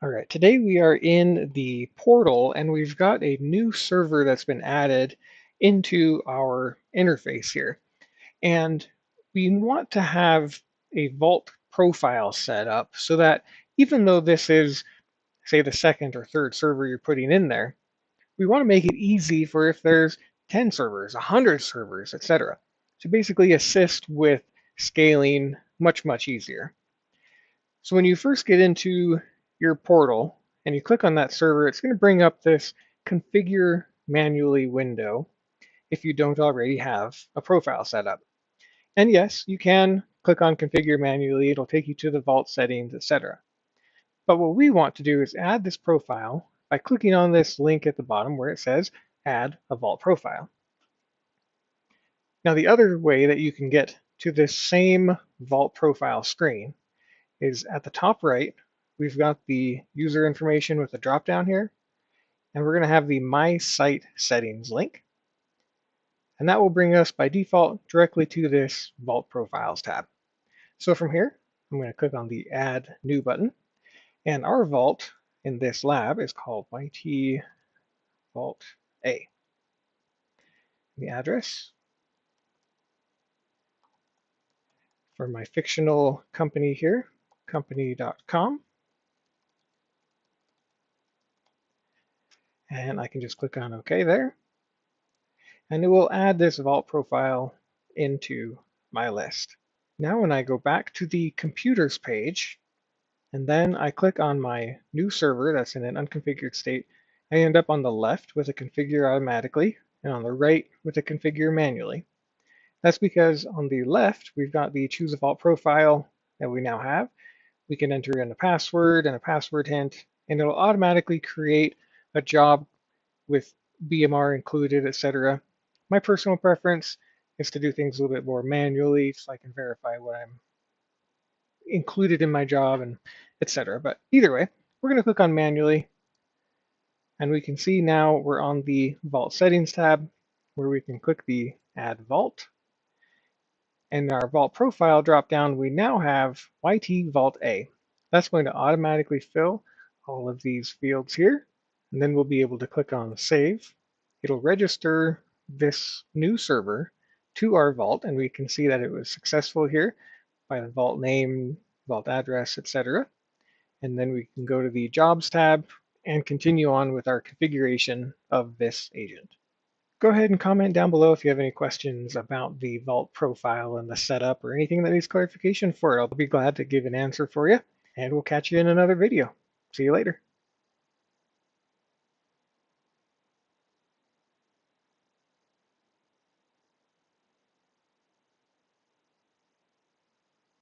All right, today we are in the portal and we've got a new server that's been added into our interface here. And we want to have a Vault profile set up so that even though this is, say, the second or third server you're putting in there, we want to make it easy for if there's 10 servers, 100 servers, etc. To basically assist with scaling much easier. So when you first get into your portal and you click on that server, it's going to bring up this configure manually window if you don't already have a profile set up. And yes, you can click on configure manually. It'll take you to the Vault settings, etc. But what we want to do is add this profile by clicking on this link at the bottom where it says add a Vault profile. Now, the other way that you can get to this same Vault profile screen is at the top right, we've got the user information with the drop down here, and we're going to have the My Site Settings link. And that will bring us by default directly to this Vault Profiles tab. So from here, I'm going to click on the Add New button, and our vault in this lab is called YT Vault A. The address for my fictional company here, company.com. And I can just click on OK there. And it will add this Vault profile into my list. Now when I go back to the computers page, and then I click on my new server that's in an unconfigured state, I end up on the left with a configure automatically, and on the right with a configure manually. That's because on the left, we've got the choose a Vault profile that we now have. We can enter in a password and a password hint, and it'll automatically create a job with BMR included, etc. My personal preference is to do things a little bit more manually so I can verify what I'm included in my job and etc. But either way, we're going to click on manually, and we can see now we're on the Vault Settings tab where we can click the Add Vault. And in our Vault Profile dropdown, we now have YT Vault A. That's going to automatically fill all of these fields here, and then we'll be able to click on Save. It'll register this new server to our vault, and we can see that it was successful here by the vault name, vault address, etc. And then we can go to the Jobs tab and continue on with our configuration of this agent. Go ahead and comment down below if you have any questions about the Vault profile and the setup or anything that needs clarification for it. I'll be glad to give an answer for you, and we'll catch you in another video. See you later.